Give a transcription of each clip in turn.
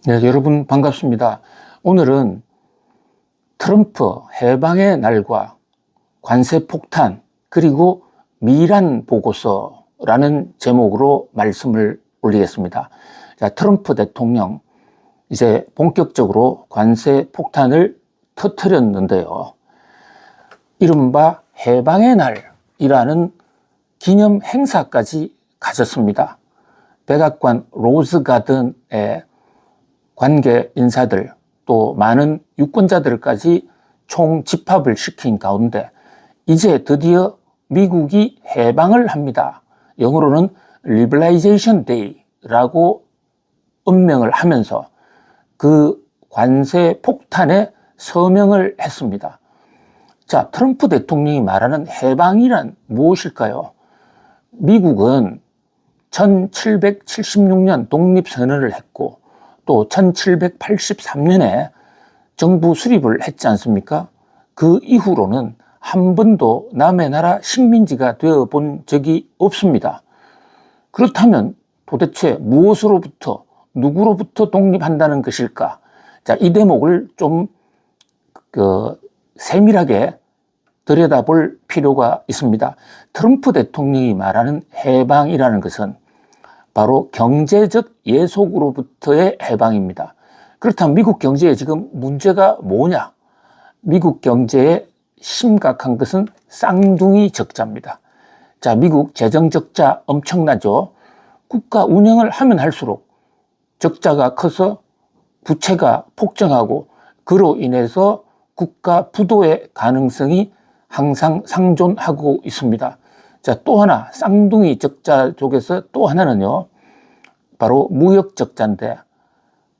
네, 여러분 반갑습니다. 오늘은 트럼프 해방의 날과 관세 폭탄 그리고 미란 보고서라는 제목으로 말씀을 올리겠습니다. 자, 트럼프 대통령 이제 본격적으로 관세 폭탄을 터뜨렸는데요. 이른바 해방의 날이라는 기념 행사까지 가졌습니다. 백악관 로즈가든에 관계 인사들 또 많은 유권자들까지 총 집합을 시킨 가운데 이제 드디어 미국이 해방을 합니다. 영어로는 Liberalization Day라고 음명을 하면서 그 관세 폭탄에 서명을 했습니다. 자, 트럼프 대통령이 말하는 해방이란 무엇일까요? 미국은 1776년 독립선언을 했고 또 1783년에 정부 수립을 했지 않습니까? 그 이후로는 한 번도 남의 나라 식민지가 되어본 적이 없습니다. 그렇다면 도대체 무엇으로부터 누구로부터 독립한다는 것일까? 자, 이 대목을 좀 세밀하게 들여다볼 필요가 있습니다. 트럼프 대통령이 말하는 해방이라는 것은 바로 경제적 예속으로부터의 해방입니다. 그렇다면 미국 경제에 지금 문제가 뭐냐? 미국 경제에 심각한 것은 쌍둥이 적자입니다. 자, 미국 재정 적자 엄청나죠? 국가 운영을 하면 할수록 적자가 커서 부채가 폭증하고 그로 인해서 국가 부도의 가능성이 항상 상존하고 있습니다. 자, 또 하나 쌍둥이 적자 쪽에서 또 하나는요, 바로 무역 적자인데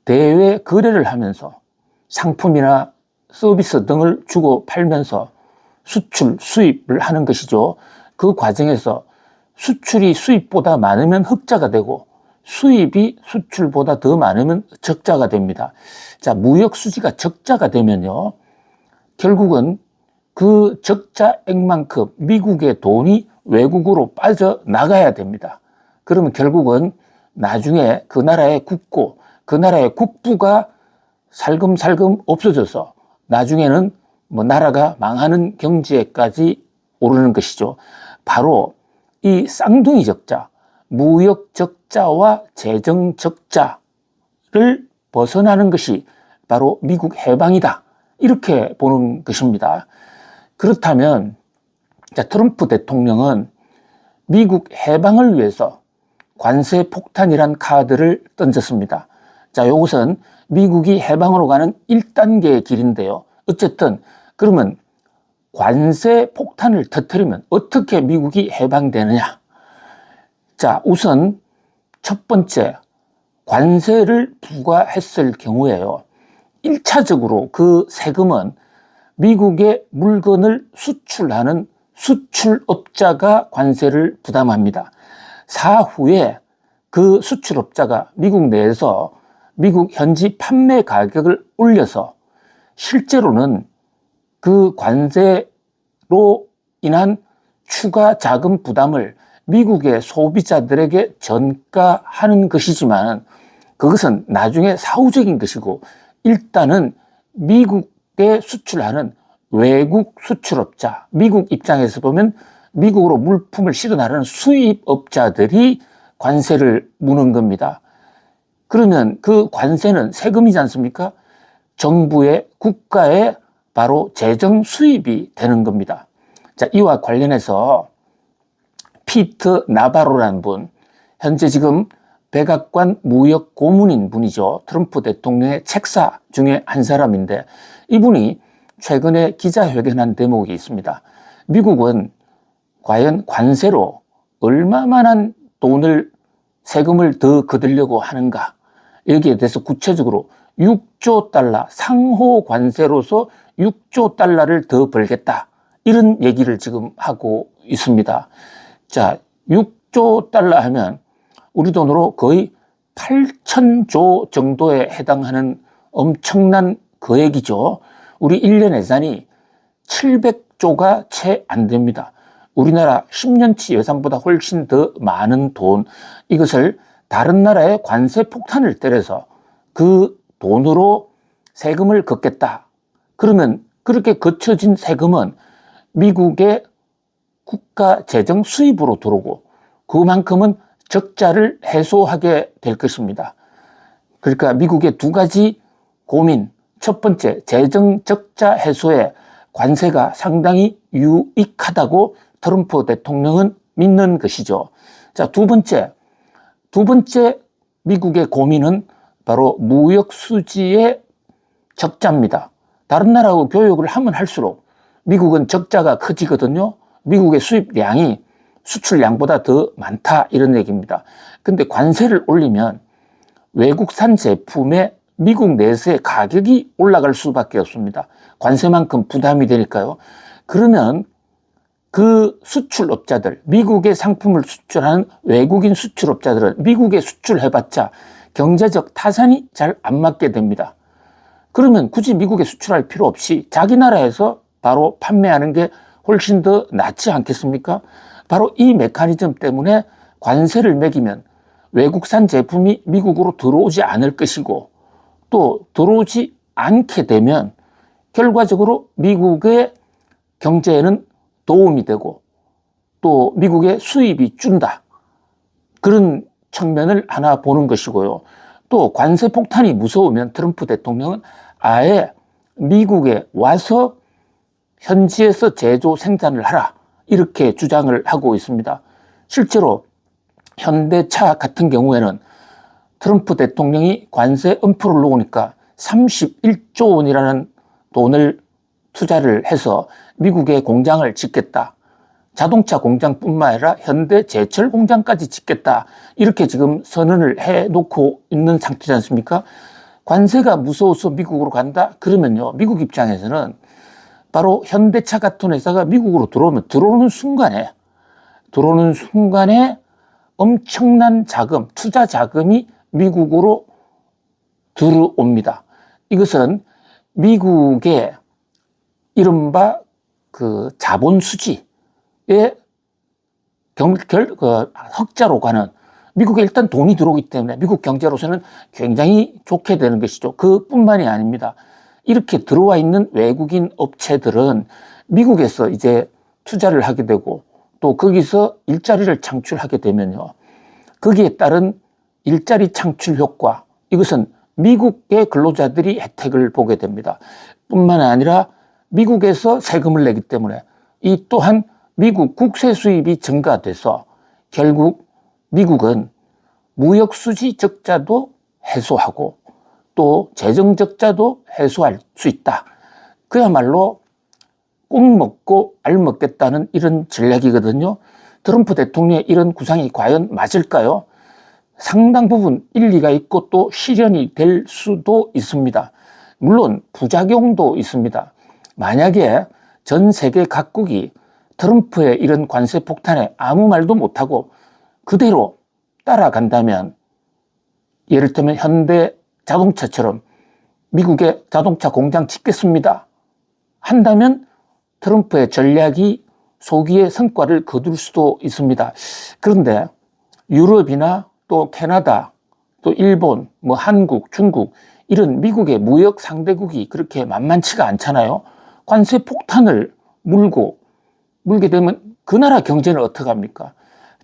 대외 거래를 하면서 상품이나 서비스 등을 주고 팔면서 수출, 수입을 하는 것이죠. 그 과정에서 수출이 수입보다 많으면 흑자가 되고 수입이 수출보다 더 많으면 적자가 됩니다. 자, 무역 수지가 적자가 되면요, 결국은 그 적자액만큼 미국의 돈이 외국으로 빠져나가야 됩니다. 그러면 결국은 나중에 그 나라의 국고, 그 나라의 국부가 살금살금 없어져서 나중에는 나라가 망하는 경지에까지 오르는 것이죠. 바로 이 쌍둥이 적자, 무역 적자와 재정 적자를 벗어나는 것이 바로 미국 해방이다. 이렇게 보는 것입니다. 그렇다면 트럼프 대통령은 미국 해방을 위해서 관세 폭탄이란 카드를 던졌습니다. 자, 이것은 미국이 해방으로 가는 1단계의 길인데요. 어쨌든 그러면 관세 폭탄을 터뜨리면 어떻게 미국이 해방되느냐? 자, 우선 첫 번째 관세를 부과했을 경우에요, 1차적으로 그 세금은 미국의 물건을 수출하는 수출업자가 관세를 부담합니다. 사후에 그 수출업자가 미국 내에서 미국 현지 판매 가격을 올려서 실제로는 그 관세로 인한 추가 자금 부담을 미국의 소비자들에게 전가하는 것이지만 그것은 나중에 사후적인 것이고 일단은 미국에 수출하는 외국 수출업자, 미국 입장에서 보면 미국으로 물품을 실어 나르는 수입업자들이 관세를 무는 겁니다. 그러면 그 관세는 세금이지 않습니까? 정부의 국가의 바로 재정 수입이 되는 겁니다. 자, 이와 관련해서 피터 나바로라는 분, 현재 지금 백악관 무역 고문인 분이죠. 트럼프 대통령의 책사 중에 한 사람인데 이분이 최근에 기자회견한 대목이 있습니다. 미국은 과연 관세로 얼마만한 돈을 세금을 더 거두려고 하는가? 여기에 대해서 구체적으로 6조 달러 상호 관세로서 6조 달러를 더 벌겠다. 이런 얘기를 지금 하고 있습니다. 자, 6조 달러 하면 우리 돈으로 거의 8,000조 정도에 해당하는 엄청난 거액이죠. 우리 1년 예산이 700조가 채 안 됩니다. 우리나라 10년치 예산보다 훨씬 더 많은 돈, 이것을 다른 나라의 관세 폭탄을 때려서 그 돈으로 세금을 걷겠다. 그러면 그렇게 거쳐진 세금은 미국의 국가 재정 수입으로 들어오고 그만큼은 적자를 해소하게 될 것입니다. 그러니까 미국의 두 가지 고민, 첫 번째 재정 적자 해소에 관세가 상당히 유익하다고 트럼프 대통령은 믿는 것이죠. 자, 두 번째 미국의 고민은 바로 무역 수지의 적자입니다. 다른 나라하고 교역을 하면 할수록 미국은 적자가 커지거든요. 미국의 수입량이 수출량보다 더 많다 이런 얘기입니다. 근데 관세를 올리면 외국산 제품의 미국 내에서의 가격이 올라갈 수밖에 없습니다. 관세만큼 부담이 되니까요. 그러면 그 수출업자들, 미국의 상품을 수출하는 외국인 수출업자들은 미국에 수출해봤자 경제적 타산이 잘 안 맞게 됩니다. 그러면 굳이 미국에 수출할 필요 없이 자기 나라에서 바로 판매하는 게 훨씬 더 낫지 않겠습니까? 바로 이 메커니즘 때문에 관세를 매기면 외국산 제품이 미국으로 들어오지 않을 것이고 또 들어오지 않게 되면 결과적으로 미국의 경제에는 도움이 되고 또 미국의 수입이 준다. 그런 측면을 하나 보는 것이고요. 또 관세 폭탄이 무서우면 트럼프 대통령은 아예 미국에 와서 현지에서 제조 생산을 하라. 이렇게 주장을 하고 있습니다. 실제로 현대차 같은 경우에는 트럼프 대통령이 관세 엄포를 놓으니까 31조 원이라는 돈을 투자를 해서 미국에 공장을 짓겠다. 자동차 공장뿐만 아니라 현대 제철 공장까지 짓겠다. 이렇게 지금 선언을 해놓고 있는 상태지 않습니까? 관세가 무서워서 미국으로 간다? 그러면요, 미국 입장에서는 바로 현대차 같은 회사가 미국으로 들어오는 순간에 엄청난 자금, 투자 자금이 미국으로 들어옵니다. 이것은 미국의 이른바 그 자본 수지의 흑자로 가는, 미국에 일단 돈이 들어오기 때문에 미국 경제로서는 굉장히 좋게 되는 것이죠. 그뿐만이 아닙니다. 이렇게 들어와 있는 외국인 업체들은 미국에서 이제 투자를 하게 되고 또 거기서 일자리를 창출하게 되면요, 거기에 따른 일자리 창출 효과, 이것은 미국의 근로자들이 혜택을 보게 됩니다. 뿐만 아니라 미국에서 세금을 내기 때문에 이 또한 미국 국세 수입이 증가돼서 결국 미국은 무역 수지 적자도 해소하고 또 재정 적자도 해소할 수 있다. 그야말로 꼭 먹고 알 먹겠다는 이런 전략이거든요. 트럼프 대통령의 이런 구상이 과연 맞을까요? 상당 부분 일리가 있고 또 실현이 될 수도 있습니다. 물론 부작용도 있습니다. 만약에 전 세계 각국이 트럼프의 이런 관세 폭탄에 아무 말도 못하고 그대로 따라간다면, 예를 들면 현대 자동차처럼 미국에 자동차 공장 짓겠습니다 한다면 트럼프의 전략이 소기의 성과를 거둘 수도 있습니다. 그런데 유럽이나 또 캐나다, 또 일본, 한국, 중국, 이런 미국의 무역 상대국이 그렇게 만만치가 않잖아요. 관세 폭탄을 물게 되면 그 나라 경제는 어떻게 합니까?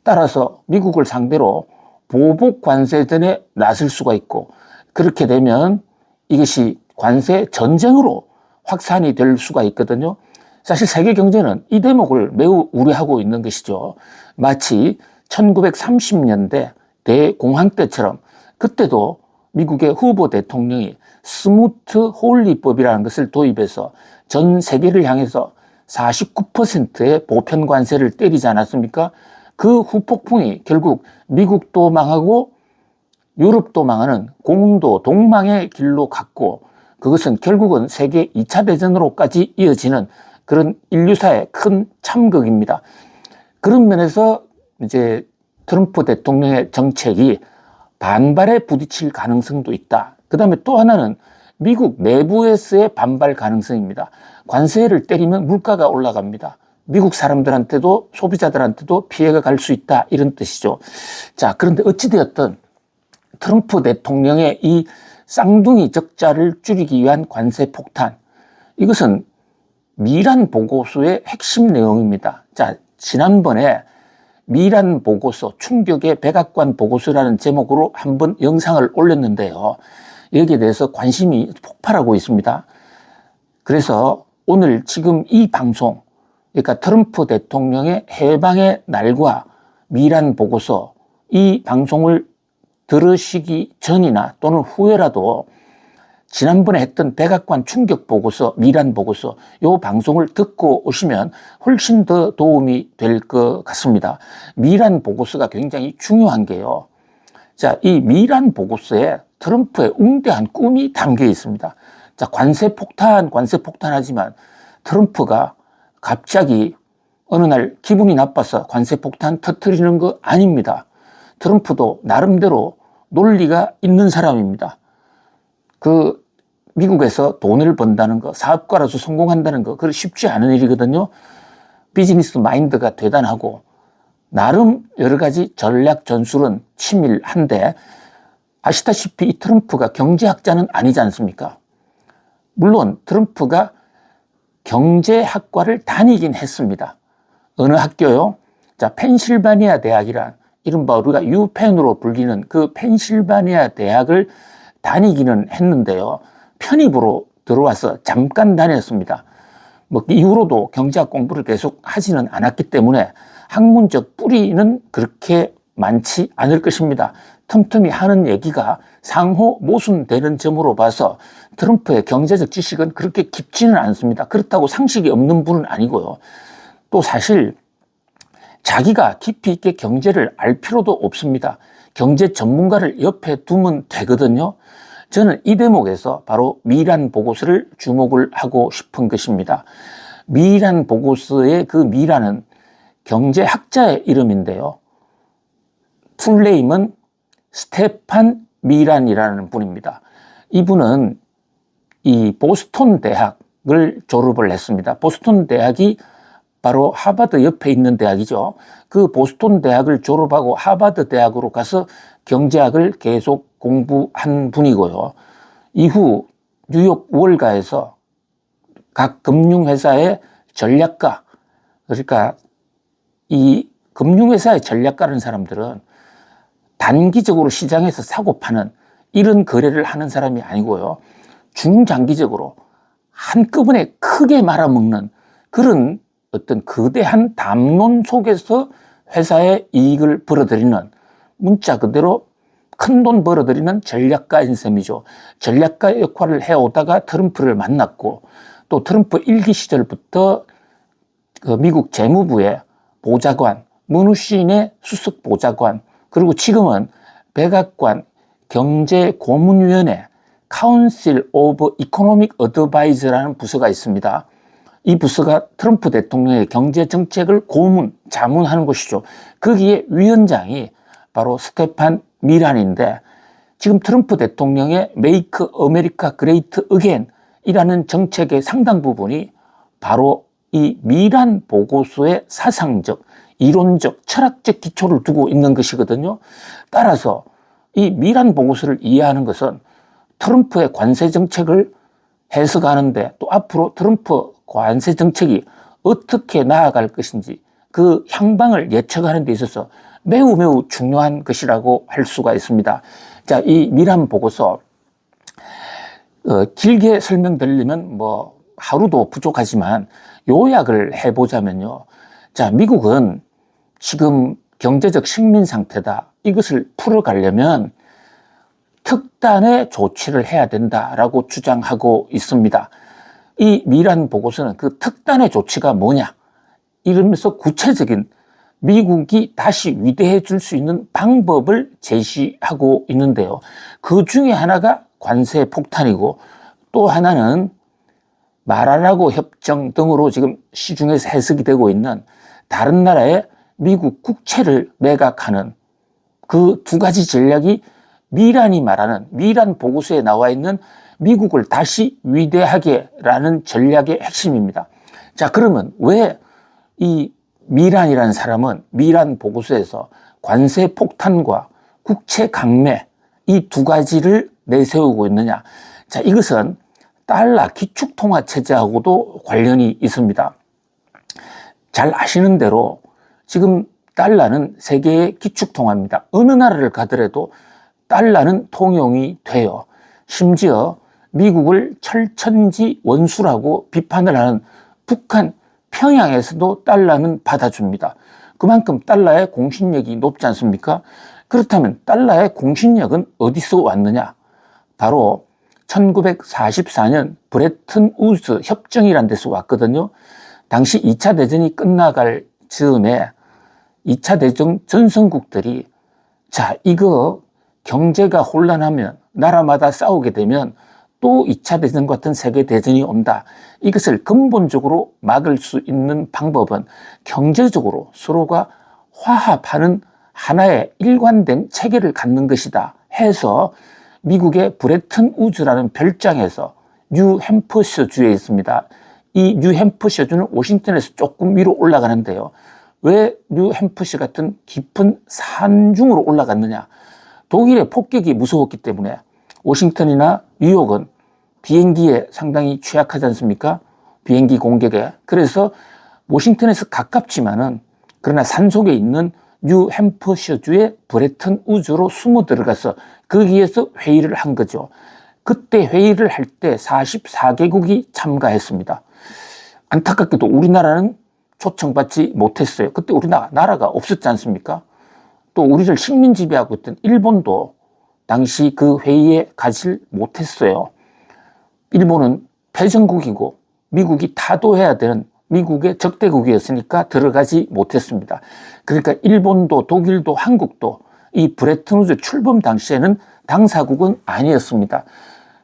따라서 미국을 상대로 보복 관세전에 나설 수가 있고, 그렇게 되면 이것이 관세 전쟁으로 확산이 될 수가 있거든요. 사실 세계 경제는 이 대목을 매우 우려하고 있는 것이죠. 마치 1930년대 대공황 때처럼 그때도 미국의 후보 대통령이 스무트 홀리법이라는 것을 도입해서 전 세계를 향해서 49%의 보편 관세를 때리지 않았습니까? 그 후폭풍이 결국 미국도 망하고 유럽도 망하는 공도 동망의 길로 갔고, 그것은 결국은 세계 2차 대전으로까지 이어지는 그런 인류사의 큰 참극입니다. 그런 면에서 이제 트럼프 대통령의 정책이 반발에 부딪힐 가능성도 있다. 그 다음에 또 하나는 미국 내부에서의 반발 가능성입니다. 관세를 때리면 물가가 올라갑니다. 미국 사람들한테도 소비자들한테도 피해가 갈 수 있다, 이런 뜻이죠. 자, 그런데 어찌되었든 트럼프 대통령의 이 쌍둥이 적자를 줄이기 위한 관세 폭탄. 이것은 미란 보고서의 핵심 내용입니다. 자, 지난번에 미란 보고서, 충격의 백악관 보고서라는 제목으로 한번 영상을 올렸는데요. 여기에 대해서 관심이 폭발하고 있습니다. 그래서 오늘 지금 이 방송, 그러니까 트럼프 대통령의 해방의 날과 미란 보고서, 이 방송을 들으시기 전이나 또는 후에라도 지난번에 했던 백악관 충격 보고서, 미란 보고서, 이 방송을 듣고 오시면 훨씬 더 도움이 될 것 같습니다. 미란 보고서가 굉장히 중요한 게요. 자, 이 미란 보고서에 트럼프의 웅대한 꿈이 담겨 있습니다. 자, 관세 폭탄 하지만 트럼프가 갑자기 어느 날 기분이 나빠서 관세 폭탄 터뜨리는 거 아닙니다. 트럼프도 나름대로 논리가 있는 사람입니다. 미국에서 돈을 번다는 거, 사업가로서 성공한다는 거, 그게 쉽지 않은 일이거든요. 비즈니스 마인드가 대단하고, 나름 여러 가지 전략 전술은 치밀한데, 아시다시피 이 트럼프가 경제학자는 아니지 않습니까? 물론 트럼프가 경제학과를 다니긴 했습니다. 어느 학교요? 자, 펜실바니아 대학이란, 이른바 우리가 유펜으로 불리는 그 펜실바니아 대학을 다니기는 했는데요. 편입으로 들어와서 잠깐 다녔습니다. 뭐 이후로도 경제학 공부를 계속 하지는 않았기 때문에 학문적 뿌리는 그렇게 많지 않을 것입니다. 틈틈이 하는 얘기가 상호 모순되는 점으로 봐서 트럼프의 경제적 지식은 그렇게 깊지는 않습니다. 그렇다고 상식이 없는 분은 아니고요. 또 사실 자기가 깊이 있게 경제를 알 필요도 없습니다. 경제 전문가를 옆에 두면 되거든요. 저는 이 대목에서 바로 미란 보고서를 주목을 하고 싶은 것입니다. 미란 보고서의 그 미란은 경제학자의 이름인데요. 풀네임은 스테판 미란이라는 분입니다. 이분은 이 보스턴 대학을 졸업을 했습니다. 보스턴 대학이 바로 하버드 옆에 있는 대학이죠. 그 보스턴 대학을 졸업하고 하버드 대학으로 가서 경제학을 계속 공부한 분이고요. 이후 뉴욕 월가에서 각 금융회사의 전략가, 그러니까 이 금융회사의 전략가라는 사람들은 단기적으로 시장에서 사고 파는 이런 거래를 하는 사람이 아니고요. 중장기적으로 한꺼번에 크게 말아먹는 그런 어떤 거대한 담론 속에서 회사의 이익을 벌어들이는, 문자 그대로 큰 돈 벌어들이는 전략가인 셈이죠. 전략가 역할을 해오다가 트럼프를 만났고, 또 트럼프 일기 시절부터 그 미국 재무부의 보좌관, 문우신의 수석 보좌관, 그리고 지금은 백악관 경제고문위원회 Council of Economic Advisor라는 부서가 있습니다. 이 부서가 트럼프 대통령의 경제정책을 자문하는 것이죠. 거기에 위원장이 바로 스테판 미란인데, 지금 트럼프 대통령의 Make America Great Again 이라는 정책의 상당 부분이 바로 이 미란 보고서의 사상적, 이론적, 철학적 기초를 두고 있는 것이거든요. 따라서 이 미란 보고서를 이해하는 것은 트럼프의 관세 정책을 해석하는데, 또 앞으로 트럼프 관세 정책이 어떻게 나아갈 것인지 그 향방을 예측하는 데 있어서 매우 매우 중요한 것이라고 할 수가 있습니다. 자, 이 미란 보고서 길게 설명드리려면 뭐 하루도 부족하지만 요약을 해보자면요. 자, 미국은 지금 경제적 식민 상태다. 이것을 풀어가려면 특단의 조치를 해야 된다라고 주장하고 있습니다. 이 미란 보고서는 그 특단의 조치가 뭐냐, 이러면서 구체적인 미국이 다시 위대해질 수 있는 방법을 제시하고 있는데요. 그 중에 하나가 관세 폭탄이고, 또 하나는 말하라고 협정 등으로 지금 시중에서 해석이 되고 있는 다른 나라의 미국 국채를 매각하는 그 두 가지 전략이 미란이 말하는, 미란 보고서에 나와 있는 미국을 다시 위대하게라는 전략의 핵심입니다. 자, 그러면 왜 이 미란이라는 사람은 미란 보고서에서 관세 폭탄과 국채 강매 이 두 가지를 내세우고 있느냐? 자, 이것은 달러 기축통화체제하고도 관련이 있습니다. 잘 아시는 대로 지금 달러는 세계의 기축통화입니다. 어느 나라를 가더라도 달러는 통용이 돼요. 심지어 미국을 철천지 원수라고 비판을 하는 북한, 평양에서도 달러는 받아줍니다. 그만큼 달러의 공신력이 높지 않습니까? 그렇다면 달러의 공신력은 어디서 왔느냐? 바로 1944년 브레튼 우즈 협정이라는 데서 왔거든요. 당시 2차 대전이 끝나갈 즈음에 2차 대전 전선국들이 자, 이거 경제가 혼란하면 나라마다 싸우게 되면 또 2차 대전 같은 세계대전이 온다. 이것을 근본적으로 막을 수 있는 방법은 경제적으로 서로가 화합하는 하나의 일관된 체계를 갖는 것이다 해서 미국의 브레튼 우즈라는 별장에서 뉴햄퍼셔주에 있습니다. 이 뉴햄퍼셔주는 워싱턴에서 조금 위로 올라가는데요. 왜 뉴햄퍼셔 같은 깊은 산중으로 올라갔느냐? 독일의 폭격이 무서웠기 때문에 워싱턴이나 뉴욕은 비행기에 상당히 취약하지 않습니까? 비행기 공격에. 그래서 워싱턴에서 가깝지만은 그러나 산속에 있는 뉴햄퍼셔주의 브레튼 우즈로 숨어 들어가서 거기에서 회의를 한 거죠. 그때 회의를 할 때 44개국이 참가했습니다. 안타깝게도 우리나라는 초청받지 못했어요. 그때 나라가 없었지 않습니까? 또 우리를 식민 지배하고 있던 일본도 당시 그 회의에 가지 못했어요. 일본은 패전국이고 미국이 타도해야 되는 미국의 적대국이었으니까 들어가지 못했습니다. 그러니까 일본도 독일도 한국도 이 브레튼 우즈 출범 당시에는 당사국은 아니었습니다.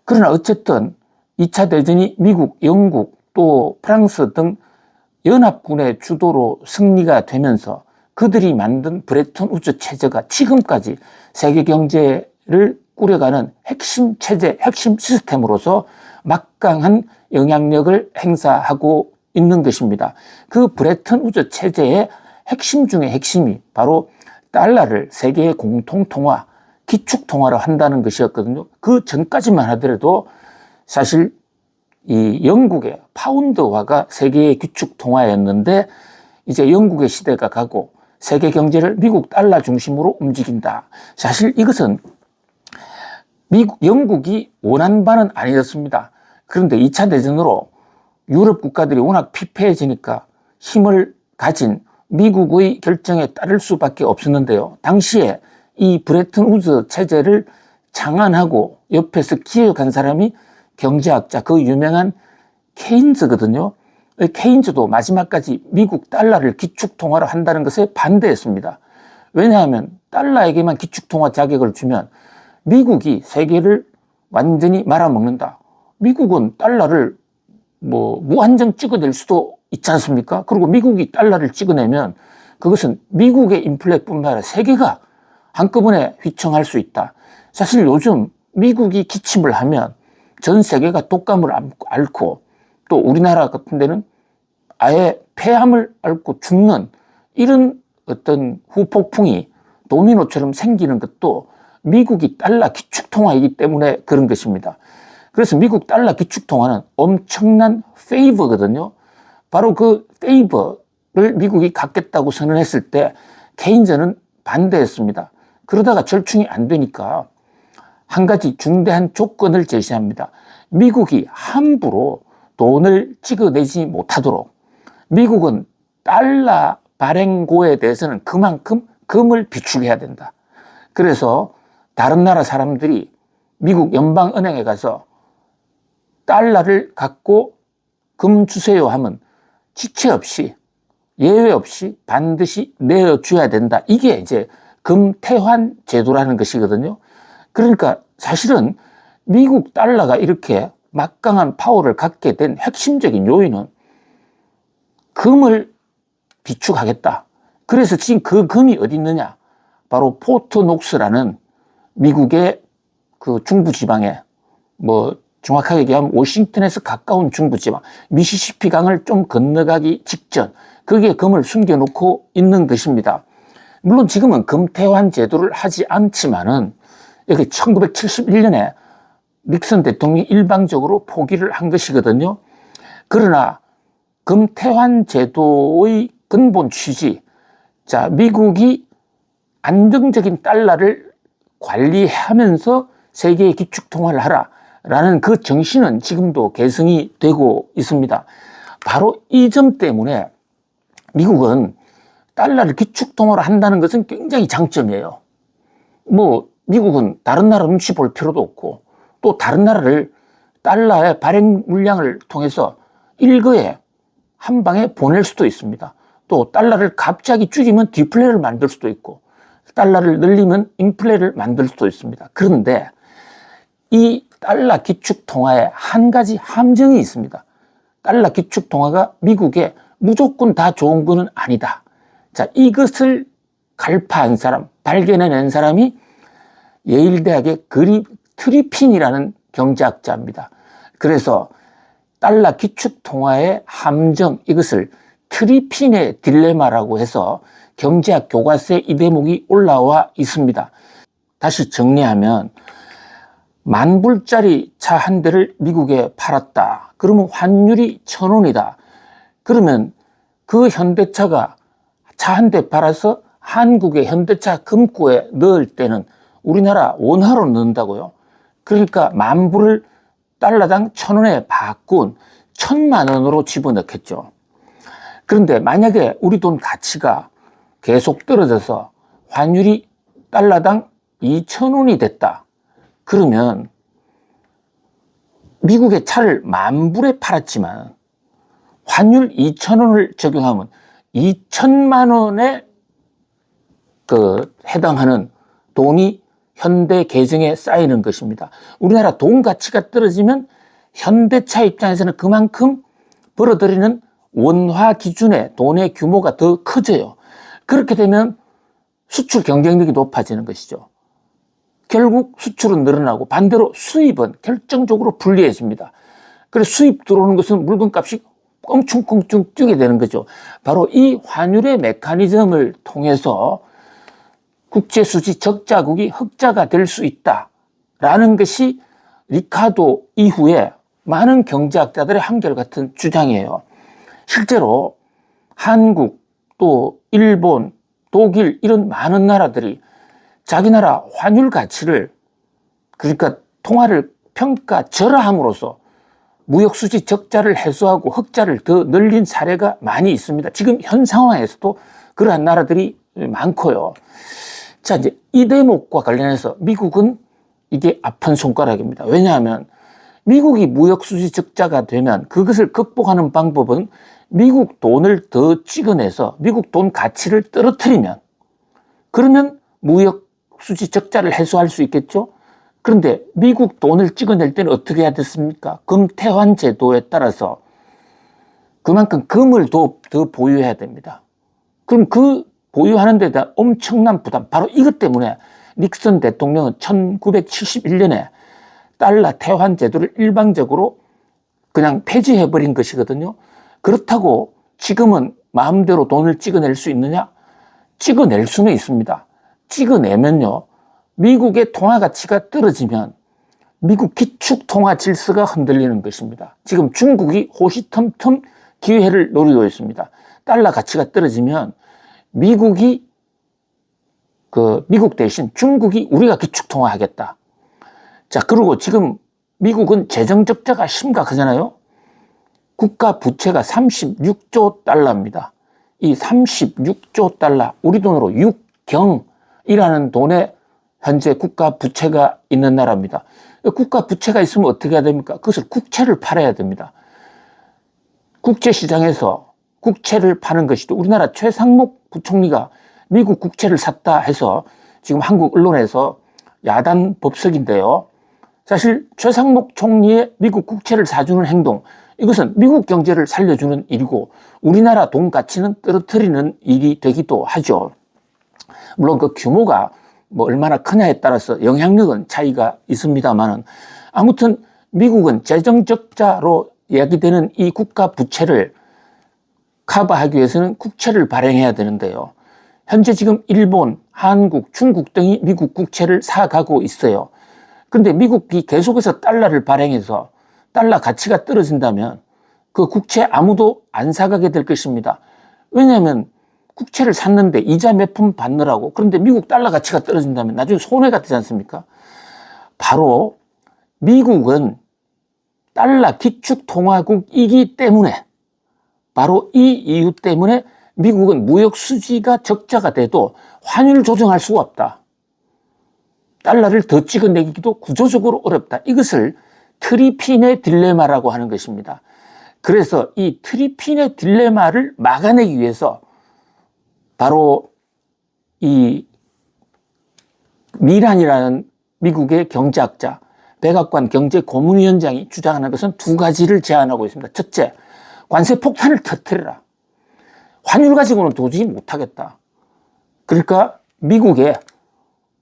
그러나 어쨌든 2차 대전이 미국, 영국 또 프랑스 등 연합군의 주도로 승리가 되면서 그들이 만든 브레튼 우즈 체제가 지금까지 세계 경제를 꾸려가는 핵심 체제, 핵심 시스템으로서 막강한 영향력을 행사하고 있는 것입니다. 그 브레튼 우즈 체제의 핵심 중에 핵심이 바로 달러를 세계의 공통통화, 기축통화로 한다는 것이었거든요. 그 전까지만 하더라도 사실 이 영국의 파운드화가 세계의 기축통화였는데 이제 영국의 시대가 가고 세계 경제를 미국 달러 중심으로 움직인다. 사실 이것은 영국이 원한 바는 아니었습니다. 그런데 2차 대전으로 유럽 국가들이 워낙 피폐해지니까 힘을 가진 미국의 결정에 따를 수밖에 없었는데요. 당시에 이 브레튼 우즈 체제를 창안하고 옆에서 기획한 사람이 경제학자, 그 유명한 케인즈거든요. 케인즈도 마지막까지 미국 달러를 기축통화로 한다는 것에 반대했습니다. 왜냐하면 달러에게만 기축통화 자격을 주면 미국이 세계를 완전히 말아먹는다. 미국은 달러를 무한정 찍어낼 수도 있지 않습니까? 그리고 미국이 달러를 찍어내면 그것은 미국의 인플레뿐만 아니라 세계가 한꺼번에 휘청할 수 있다. 사실 요즘 미국이 기침을 하면 전 세계가 독감을 앓고 또 우리나라 같은 데는 아예 폐암을 앓고 죽는 이런 어떤 후폭풍이 도미노처럼 생기는 것도 미국이 달러 기축통화이기 때문에 그런 것입니다. 그래서 미국 달러 기축통화는 엄청난 페이버거든요. 바로 그 페이버를 미국이 갖겠다고 선언했을 때 케인즈는 반대했습니다. 그러다가 절충이 안 되니까 한 가지 중대한 조건을 제시합니다. 미국이 함부로 돈을 찍어내지 못하도록 미국은 달러 발행고에 대해서는 그만큼 금을 비축해야 된다. 그래서 다른 나라 사람들이 미국 연방은행에 가서 달러를 갖고 금 주세요 하면 지체 없이 예외 없이 반드시 내어줘야 된다. 이게 이제 금태환 제도라는 것이거든요. 그러니까 사실은 미국 달러가 이렇게 막강한 파워를 갖게 된 핵심적인 요인은 금을 비축하겠다. 그래서 지금 그 금이 어디 있느냐? 바로 포트녹스라는 미국의 그 중부지방에 정확하게 얘기하면 워싱턴에서 가까운 중부지방, 미시시피 강을 좀 건너가기 직전 거기에 금을 숨겨놓고 있는 것입니다. 물론 지금은 금태환 제도를 하지 않지만은 여기 1971년에 닉슨 대통령이 일방적으로 포기를 한 것이거든요. 그러나 금태환 제도의 근본 취지, 자, 미국이 안정적인 달러를 관리하면서 세계의 기축통화를 하라라는 그 정신은 지금도 계승이 되고 있습니다. 바로 이 점 때문에 미국은 달러를 기축통화로 한다는 것은 굉장히 장점이에요. 뭐 미국은 다른 나라 눈치 볼 필요도 없고 또 다른 나라를 달러의 발행 물량을 통해서 일거에 한 방에 보낼 수도 있습니다. 또 달러를 갑자기 줄이면 디플레를 만들 수도 있고 달러를 늘리면 인플레를 만들 수도 있습니다. 그런데 이 달러 기축통화에 한 가지 함정이 있습니다. 달러 기축통화가 미국에 무조건 다 좋은 거는 아니다. 자, 이것을 갈파한 사람, 발견해낸 사람이 예일대학의 트리핀이라는 경제학자입니다. 그래서 달러 기축통화의 함정, 이것을 트리핀의 딜레마라고 해서 경제학 교과서에 이 대목이 올라와 있습니다. 다시 정리하면 10,000불짜리 차 한 대를 미국에 팔았다. 그러면 환율이 1,000원이다. 그러면 그 현대차가 차 한 대 팔아서 한국의 현대차 금고에 넣을 때는 우리나라 원화로 넣는다고요. 그러니까 10,000불을 달러당 1,000원에 바꾼 1,000만 원으로 집어넣겠죠. 그런데 만약에 우리 돈 가치가 계속 떨어져서 환율이 달러당 2,000원이 됐다. 그러면 미국의 차를 10,000불에 팔았지만 환율 2,000원을 적용하면 2,000만 원에 해당하는 돈이 현대 계정에 쌓이는 것입니다. 우리나라 돈 가치가 떨어지면 현대차 입장에서는 그만큼 벌어들이는 원화 기준의 돈의 규모가 더 커져요. 그렇게 되면 수출 경쟁력이 높아지는 것이죠. 결국 수출은 늘어나고 반대로 수입은 결정적으로 불리해집니다. 그래서 수입 들어오는 것은 물건값이 껑충껑충 뛰게 되는 거죠. 바로 이 환율의 메커니즘을 통해서 국제수지 적자국이 흑자가 될 수 있다라는 것이 리카도 이후에 많은 경제학자들의 한결같은 주장이에요. 실제로 한국, 또 일본, 독일 이런 많은 나라들이 자기 나라 환율 가치를, 그러니까 통화를 평가절하함으로써 무역수지 적자를 해소하고 흑자를 더 늘린 사례가 많이 있습니다. 지금 현 상황에서도 그러한 나라들이 많고요. 자, 이제 이 대목과 관련해서 미국은 이게 아픈 손가락입니다. 왜냐하면 미국이 무역수지 적자가 되면 그것을 극복하는 방법은 미국 돈을 더 찍어내서 미국 돈 가치를 떨어뜨리면, 그러면 무역수지 적자를 해소할 수 있겠죠? 그런데 미국 돈을 찍어낼 때는 어떻게 해야 됐습니까? 금태환 제도에 따라서 그만큼 금을 더 보유해야 됩니다. 그럼 그 보유하는 데다 엄청난 부담, 바로 이것 때문에 닉슨 대통령은 1971년에 달러 태환 제도를 일방적으로 그냥 폐지해버린 것이거든요. 그렇다고 지금은 마음대로 돈을 찍어낼 수 있느냐? 찍어낼 수는 있습니다. 찍어내면요, 미국의 통화 가치가 떨어지면 미국 기축 통화 질서가 흔들리는 것입니다. 지금 중국이 호시탐탐 기회를 노리고 있습니다. 달러 가치가 떨어지면 미국 대신 중국이 우리가 기축 통화 하겠다. 자, 그리고 지금 미국은 재정 적자가 심각하잖아요. 국가 부채가 36조 달러입니다. 이 36조 달러, 우리 돈으로 6경이라는 돈에 현재 국가 부채가 있는 나라입니다. 국가 부채가 있으면 어떻게 해야 됩니까? 그것을 국채를 팔아야 됩니다. 국제시장에서 국채를 파는 것이죠. 우리나라 최상목 부총리가 미국 국채를 샀다 해서 지금 한국 언론에서 야단 법석인데요. 사실 최상목 총리의 미국 국채를 사주는 행동, 이것은 미국 경제를 살려주는 일이고 우리나라 돈 가치는 떨어뜨리는 일이 되기도 하죠. 물론 그 규모가 얼마나 크냐에 따라서 영향력은 차이가 있습니다만, 아무튼 미국은 재정 적자로 이야기되는 이 국가 부채를 커버하기 위해서는 국채를 발행해야 되는데요. 현재 지금 일본, 한국, 중국 등이 미국 국채를 사가고 있어요. 그런데 미국이 계속해서 달러를 발행해서 달러 가치가 떨어진다면 그 국채 아무도 안 사가게 될 것입니다. 왜냐하면 국채를 샀는데 이자 몇 푼 받느라고. 그런데 미국 달러 가치가 떨어진다면 나중에 손해가 되지 않습니까? 바로 미국은 달러 기축통화국이기 때문에, 바로 이 이유 때문에 미국은 무역 수지가 적자가 돼도 환율 조정할 수가 없다. 달러를 더 찍어내기도 구조적으로 어렵다. 이것을 트리핀의 딜레마라고 하는 것입니다. 그래서 이 트리핀의 딜레마를 막아내기 위해서 바로 이 미란이라는 미국의 경제학자, 백악관 경제고문위원장이 주장하는 것은 두 가지를 제안하고 있습니다. 첫째, 관세 폭탄을 터뜨려라. 환율 가지고는 도저히 못하겠다. 그러니까 미국에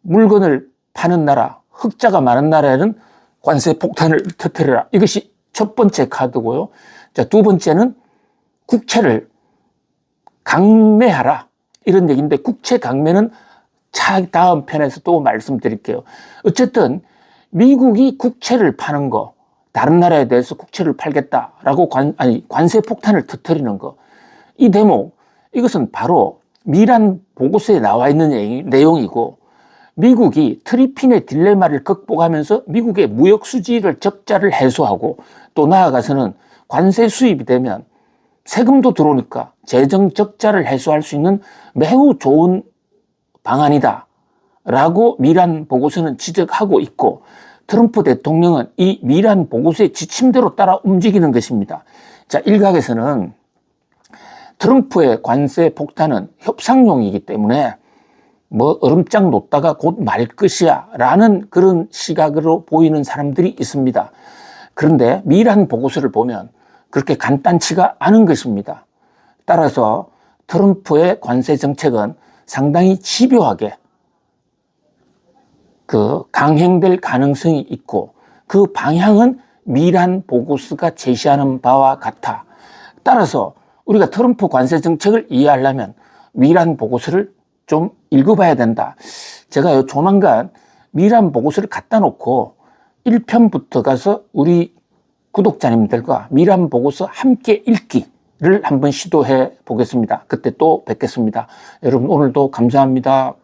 물건을 파는 나라, 흑자가 많은 나라에는 관세 폭탄을 터뜨려라. 이것이 첫 번째 카드고요. 자, 두 번째는 국채를 강매하라. 이런 얘기인데, 국채 강매는 다음 편에서 또 말씀드릴게요. 어쨌든 미국이 국채를 파는 거, 다른 나라에 대해서 국채를 팔겠다라고 관세 폭탄을 터뜨리는 거, 이 대목, 이것은 바로 미란 보고서에 나와 있는 내용이고, 미국이 트리핀의 딜레마를 극복하면서 미국의 무역 수지를 적자를 해소하고, 또 나아가서는 관세 수입이 되면 세금도 들어오니까 재정 적자를 해소할 수 있는 매우 좋은 방안이다 라고 미란 보고서는 지적하고 있고, 트럼프 대통령은 이 미란 보고서의 지침대로 따라 움직이는 것입니다. 자, 일각에서는 트럼프의 관세 폭탄은 협상용이기 때문에 뭐 얼음장 놓다가 곧 말 것이야 라는 그런 시각으로 보이는 사람들이 있습니다. 그런데 미란 보고서를 보면 그렇게 간단치가 않은 것입니다. 따라서 트럼프의 관세 정책은 상당히 집요하게 강행될 가능성이 있고, 그 방향은 미란 보고서가 제시하는 바와 같아. 따라서 우리가 트럼프 관세 정책을 이해하려면 미란 보고서를 좀 읽어봐야 된다. 제가 조만간 미란 보고서를 갖다 놓고 1편부터 가서 우리 구독자님들과 미란 보고서 함께 읽기를 한번 시도해 보겠습니다. 그때 또 뵙겠습니다. 여러분, 오늘도 감사합니다.